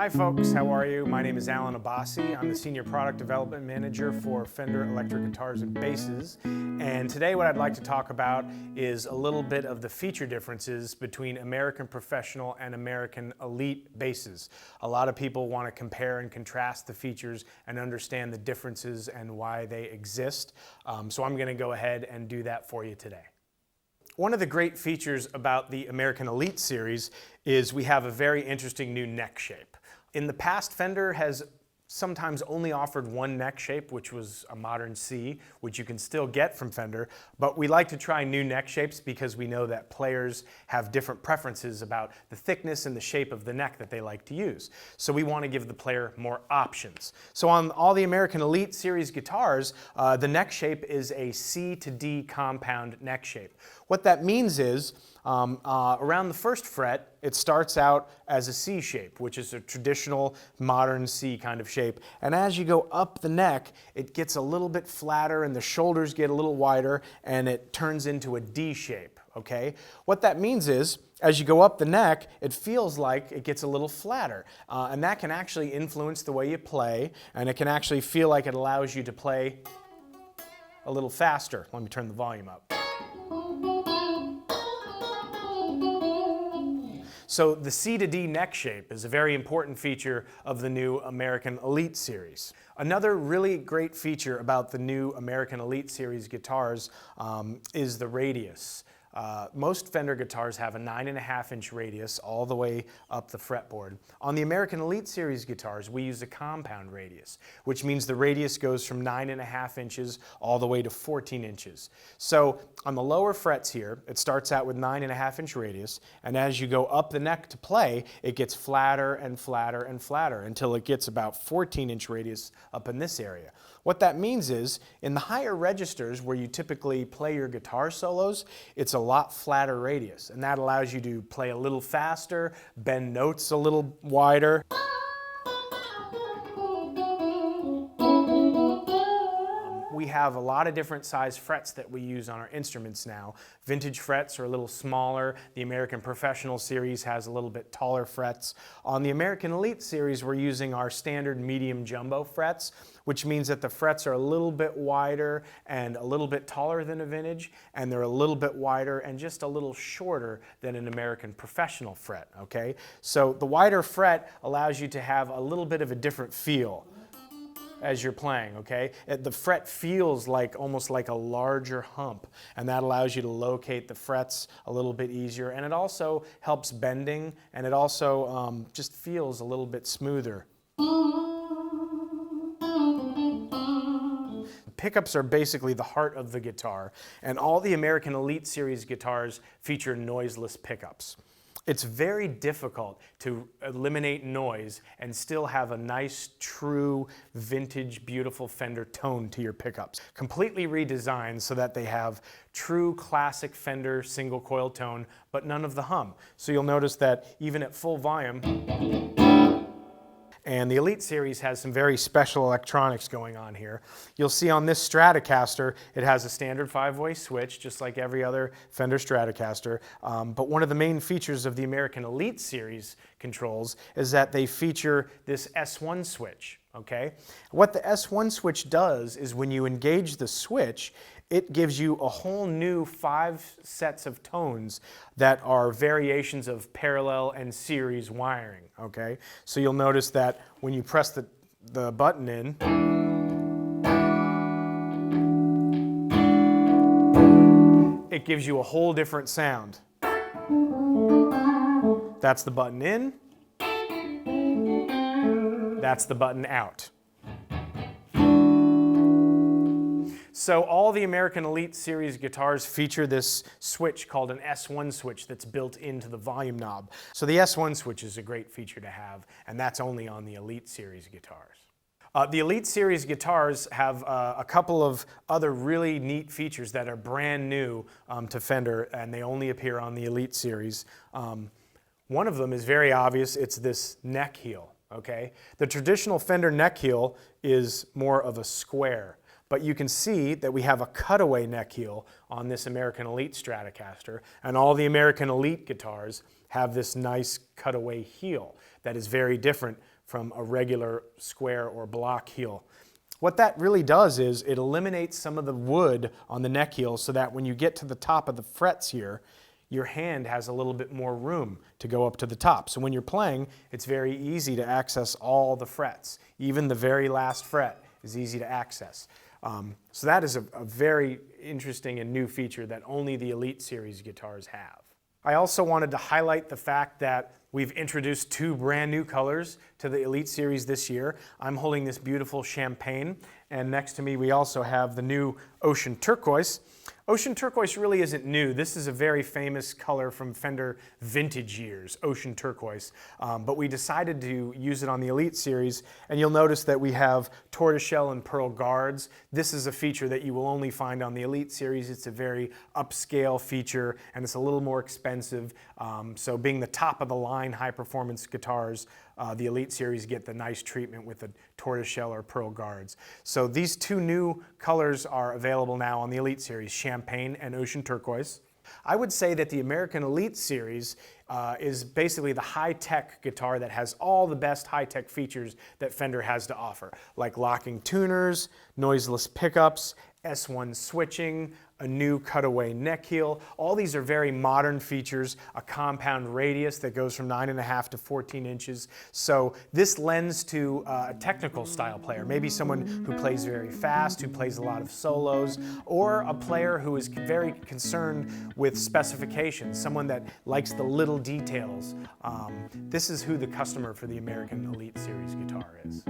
Hi folks, how are you? My name is Alan Abbassi. I'm the Senior Product Development Manager for Fender Electric Guitars and Basses. And today what I'd like to talk about is a little bit of the feature differences between American Professional and American Elite basses. A lot of people want to compare and contrast the features and understand the differences and why they exist. So I'm going to go ahead and do that for you today. One of the great features about the American Elite series is we have a very interesting new neck shape. In the past, Fender has sometimes only offered one neck shape, which was a modern C, which you can still get from Fender, but we like to try new neck shapes because we know that players have different preferences about the thickness and the shape of the neck that they like to use. So we want to give the player more options. So on all the American Elite series guitars, the neck shape is a C to D compound neck shape. What that means is around the first fret, it starts out as a C shape, which is a traditional modern C kind of shape. And as you go up the neck, it gets a little bit flatter and the shoulders get a little wider and it turns into a D shape, okay? What that means is, as you go up the neck, it feels like it gets a little flatter. And that can actually influence the way you play, and it can actually feel like it allows you to play a little faster. Let me turn the volume up. So the C to D neck shape is a very important feature of the new American Elite series. Another really great feature about the new American Elite series guitars is the radius. Most Fender guitars have a 9.5-inch radius all the way up the fretboard. On the American Elite series guitars, we use a compound radius, which means the radius goes from 9.5 inches all the way to 14 inches. So on the lower frets here, it starts out with 9.5-inch radius, and as you go up the neck to play, it gets flatter and flatter and flatter until it gets about 14-inch radius up in this area. What that means is, in the higher registers where you typically play your guitar solos, it's a lot flatter radius, and that allows you to play a little faster, bend notes a little wider. We have a lot of different size frets that we use on our instruments now. Vintage frets are a little smaller. The American Professional series has a little bit taller frets. On the American Elite series, we're using our standard medium jumbo frets, which means that the frets are a little bit wider and a little bit taller than a vintage, and they're a little bit wider and just a little shorter than an American Professional fret, okay? So the wider fret allows you to have a little bit of a different feel as you're playing, okay? The fret feels like almost like a larger hump, and that allows you to locate the frets a little bit easier, and it also helps bending, and it also just feels a little bit smoother. Pickups are basically the heart of the guitar, and all the American Elite series guitars feature noiseless pickups. It's very difficult to eliminate noise and still have a nice, true, vintage, beautiful Fender tone to your pickups. Completely redesigned so that they have true classic Fender single coil tone, but none of the hum. So you'll notice that even at full volume, and the Elite series has some very special electronics going on here. You'll see on this Stratocaster, it has a standard 5-way switch, just like every other Fender Stratocaster. But one of the main features of the American Elite series controls is that they feature this S1 switch, okay? What the S1 switch does is when you engage the switch, it gives you a whole new 5 sets of tones that are variations of parallel and series wiring, okay? So you'll notice that when you press the button in, it gives you a whole different sound. That's the button in, that's the button out. So all the American Elite series guitars feature this switch called an S1 switch that's built into the volume knob. So the S1 switch is a great feature to have, and that's only on the Elite series guitars. The Elite series guitars have a couple of other really neat features that are brand new to Fender, and they only appear on the Elite series. One of them is very obvious. It's this neck heel, okay? The traditional Fender neck heel is more of a square. But you can see that we have a cutaway neck heel on this American Elite Stratocaster, and all the American Elite guitars have this nice cutaway heel that is very different from a regular square or block heel. What that really does is it eliminates some of the wood on the neck heel so that when you get to the top of the frets here, your hand has a little bit more room to go up to the top. So when you're playing, it's very easy to access all the frets. Even the very last fret is easy to access. So that is a very interesting and new feature that only the Elite series guitars have. I also wanted to highlight the fact that we've introduced 2 brand new colors to the Elite series this year. I'm holding this beautiful champagne, and next to me we also have the new Ocean Turquoise. Ocean Turquoise really isn't new. This is a very famous color from Fender vintage years, Ocean Turquoise. But we decided to use it on the Elite series, and you'll notice that we have tortoiseshell and pearl guards. This is a feature that you will only find on the Elite series. It's a very upscale feature, and it's a little more expensive. So being the top of the line high-performance guitars, the Elite series get the nice treatment with the tortoiseshell or pearl guards. So these 2 new colors are available now on the Elite series, Champagne and Ocean Turquoise. I would say that the American Elite series is basically the high-tech guitar that has all the best high-tech features that Fender has to offer, like locking tuners, noiseless pickups, S1 switching, a new cutaway neck heel. All these are very modern features, a compound radius that goes from 9.5 to 14 inches. So this lends to a technical style player, maybe someone who plays very fast, who plays a lot of solos, or a player who is very concerned with specifications, someone that likes the little details. This is who the customer for the American Elite series guitar is.